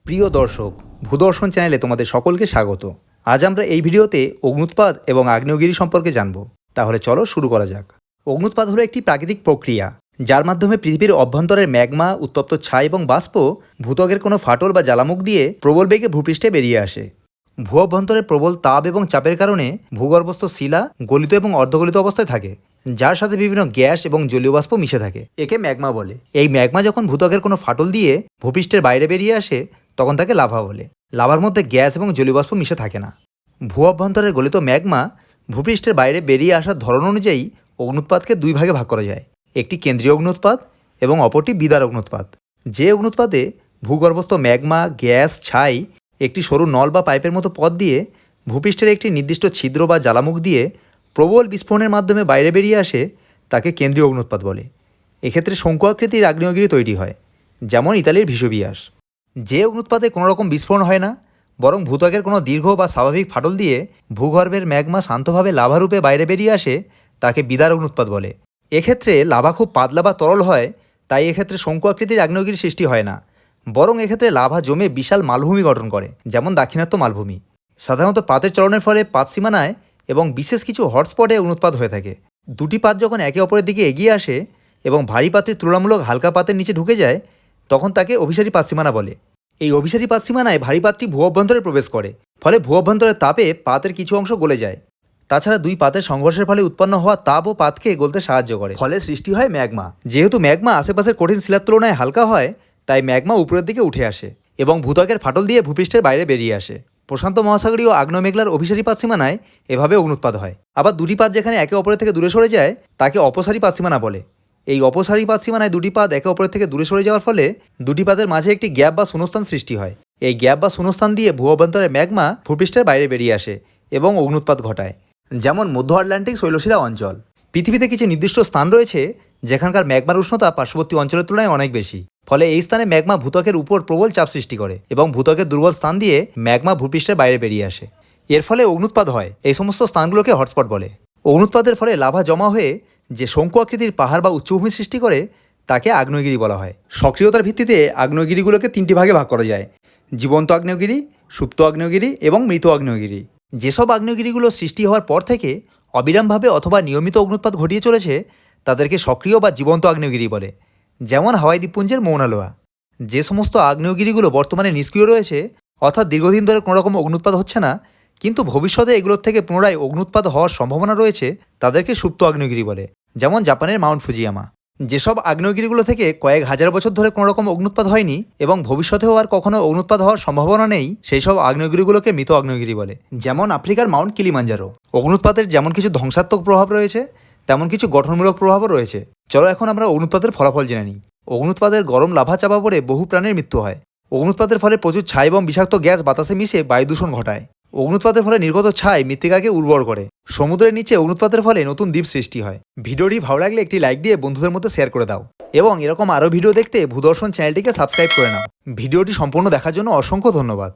প্রিয় দর্শক, ভূদর্শন চ্যানেলে তোমাদের সকলকে স্বাগত। আজ আমরা এই ভিডিওতে অগ্ন্যুৎপাত এবং আগ্নেয়গিরি সম্পর্কে জানব। তাহলে চলো শুরু করা যাক। অগ্ন্যুৎপাত হলো একটি প্রাকৃতিক প্রক্রিয়া, যার মাধ্যমে পৃথিবীর অভ্যন্তরের ম্যাগমা, উত্তপ্ত ছাই এবং বাষ্প ভূত্বকের কোনো ফাটল বা জ্বালামুখ দিয়ে প্রবল বেগে ভূপৃষ্ঠে বেরিয়ে আসে। ভূ অভ্যন্তরের প্রবল তাপ এবং চাপের কারণে ভূগর্ভস্থ শিলা গলিত এবং অর্ধগলিত অবস্থায় থাকে, যার সাথে বিভিন্ন গ্যাস এবং জলীয় বাষ্প মিশে থাকে। একে ম্যাগমা বলে। এই ম্যাগমা যখন ভূত্বকের কোনো ফাটল দিয়ে ভূপৃষ্ঠের বাইরে বেরিয়ে আসে, তখন তাকে লাভা বলে। লাভার মধ্যে গ্যাস এবং জলীয় বাষ্প মিশে থাকে না। ভূ অভ্যন্তরের গলিত ম্যাগমা ভূপৃষ্ঠের বাইরে বেরিয়ে আসার ধরন অনুযায়ী অগ্ন্যুৎপাতকে দুই ভাগে ভাগ করা যায়। একটি কেন্দ্রীয় অগ্ন্যুৎপাত এবং অপরটি বিদার অগ্ন্যুৎপাত। যে অগ্ন্যুৎপাতে ভূগর্ভস্থ ম্যাগমা, গ্যাস, ছাই একটি সরু নল বা পাইপের মতো পথ দিয়ে ভূপৃষ্ঠের একটি নির্দিষ্ট ছিদ্র বা জ্বালামুখ দিয়ে প্রবল বিস্ফোরণের মাধ্যমে বাইরে বেরিয়ে আসে, তাকে কেন্দ্রীয় অগ্ন্যুৎপাত বলে। এক্ষেত্রে শঙ্কু আকৃতির আগ্নেয়গিরি তৈরি হয়, যেমন ইতালির ভিসুভিয়াস। যে অগ্ন্যুৎপাতে কোনো রকম বিস্ফোরণ হয় না, বরং ভূত্বকের কোনো দীর্ঘ বা স্বাভাবিক ফাটল দিয়ে ভূগর্ভের ম্যাগমা শান্তভাবে লাভারূপে বাইরে বেরিয়ে আসে, তাকে বিদার অগ্ন্যুৎপাত বলে। এক্ষেত্রে লাভা খুব পাতলা বা তরল হয়, তাই এক্ষেত্রে শঙ্কু আকৃতির আগ্নেয়গিরির সৃষ্টি হয় না, বরং এক্ষেত্রে লাভা জমে বিশাল মালভূমি গঠন করে, যেমন দাক্ষিণাত্য মালভূমি। সাধারণত পাতের চলনের ফলে পাত সীমানায় এবং বিশেষ কিছু হটস্পটে অগ্ন্যুৎপাত হয়ে থাকে। দুটি পাত যখন একে অপরের দিকে এগিয়ে আসে এবং ভারী পাতটি তুলনামূলক হালকা পাতের নিচে ঢুকে যায়, তখন তাকে অভিসারী পাত সীমানা বলে। এই অভিসারী পাত সীমানায় ভারী পাতটি ভূ অভ্যন্তরে প্রবেশ করে, ফলে ভূ অভ্যন্তরের তাপে পাতের কিছু অংশ গলে যায়। তাছাড়া দুই পাতের সংঘর্ষের ফলে উৎপন্ন হওয়া তাপও পাতকে গলতে সাহায্য করে, ফলে সৃষ্টি হয় ম্যাগমা। যেহেতু ম্যাগমা আশেপাশের কঠিন শিলার তুলনায় হালকা হয়, তাই ম্যাগমা উপরের দিকে উঠে আসে এবং ভূত্বকের ফাটল দিয়ে ভূপৃষ্ঠের বাইরে বেরিয়ে আসে। প্রশান্ত মহাসাগরীয় আগ্নেয় মেঘলার অভিসারী পাত সীমানায় এভাবে অগ্ন্যুৎপাত হয়। আবার দুটি পাত যেখানে একে অপরের থেকে দূরে সরে যায়, তাকে অপসারী পাত সীমানা বলে। এই অপসারী পাত সীমানায় দুটি পাত একে অপরের থেকে দূরে সরে যাওয়ার ফলে দুটি পাতের মাঝে একটি গ্যাপ বা শূন্যস্থান সৃষ্টি হয়। এই গ্যাপ বা শূন্যস্থান দিয়ে ভূ অভ্যন্তরে ম্যাগমা ভূপৃষ্ঠের বাইরে বেরিয়ে আসে এবং অগ্ন্যুৎপাত ঘটায়, যেমন মধ্য আটলান্টিক শৈলশিরা অঞ্চল। পৃথিবীতে কিছু নির্দিষ্ট স্থান রয়েছে যেখানকার ম্যাগমার উষ্ণতা পার্শ্ববর্তী অঞ্চলের তুলনায় অনেক বেশি, ফলে এই স্থানে ম্যাগমা ভূত্বকের উপর প্রবল চাপ সৃষ্টি করে এবং ভূত্বকের দুর্বল স্থান দিয়ে ম্যাগমা ভূপৃষ্ঠের বাইরে বেরিয়ে আসে। এর ফলে অগ্ন্যুৎপাত হয়। এই সমস্ত স্থানগুলোকে হটস্পট বলে। অগ্ন্যুৎপাতের ফলে লাভা জমা হয়ে যে শঙ্কু আকৃতির পাহাড় বা উচ্চভূমি সৃষ্টি করে, তাকে আগ্নেয়গিরি বলা হয়। সক্রিয়তার ভিত্তিতে আগ্নেয়গিরিগুলোকে তিনটি ভাগে ভাগ করা যায়: জীবন্ত আগ্নেয়গিরি, সুপ্ত আগ্নেয়গিরি এবং মৃত আগ্নেয়গিরি। যেসব আগ্নেয়গিরিগুলো সৃষ্টি হওয়ার পর থেকে অবিরামভাবে অথবা নিয়মিত অগ্ন্যুৎপাত ঘটিয়ে চলেছে, তাদেরকে সক্রিয় বা জীবন্ত আগ্নেয়গিরি বলে, যেমন হাওয়াই দ্বীপপুঞ্জের মৌনা লোয়া। যে সমস্ত আগ্নেয়গিরিগুলো বর্তমানে নিষ্ক্রিয় রয়েছে, অর্থাৎ দীর্ঘদিন ধরে কোনো রকম অগ্ন্যুৎপাত হচ্ছে না, কিন্তু ভবিষ্যতে এগুলোর থেকে পুনরায় অগ্ন্যুৎপাত হওয়ার সম্ভাবনা রয়েছে, তাদেরকে সুপ্ত আগ্নেয়গিরি বলে, যেমন জাপানের মাউন্ট ফুজিয়ামা। যেসব আগ্নেয়গিরিগুলো থেকে কয়েক হাজার বছর ধরে কোনো রকম অগ্ন্যুৎপাত হয়নি এবং ভবিষ্যতেও আর কখনো অগ্ন্যুৎপাত হওয়ার সম্ভাবনা নেই, সেই সব আগ্নেয়গিরিগুলোকে মৃত আগ্নেয়গিরি বলে, যেমন আফ্রিকার মাউন্ট কিলিমাঞ্জারো। অগ্ন্যুৎপাতের যেমন কিছু ধ্বংসাত্মক প্রভাব রয়েছে, তেমন কিছু গঠনমূলক প্রভাবও রয়েছে। চলো এখন আমরা অগ্ন্যুৎপাতের ফলাফল জেনে নিই। অগ্ন্যুৎপাতের গরম লাভা চাপা পড়ে বহু প্রাণীর মৃত্যু হয়। অগ্ন্যুৎপাতের ফলে প্রচুর ছাই এবং বিষাক্ত গ্যাস বাতাসে মিশে বায়ু দূষণ ঘটায়। অগ্ন্যুৎপাতের ফলে নির্গত ছাই মৃত্তিকাকে উর্বর করে। সমুদ্রের নিচে অগ্ন্যুৎপাতের ফলে নতুন দ্বীপ সৃষ্টি হয়। ভিডিওটি ভালো লাগলে একটি লাইক দিয়ে বন্ধুদের মধ্যে শেয়ার করে দাও এবং এরকম আরও ভিডিও দেখতে ভূদর্শন চ্যানেলটিকে সাবস্ক্রাইব করে নাও। ভিডিওটি সম্পূর্ণ দেখার জন্য অসংখ্য ধন্যবাদ।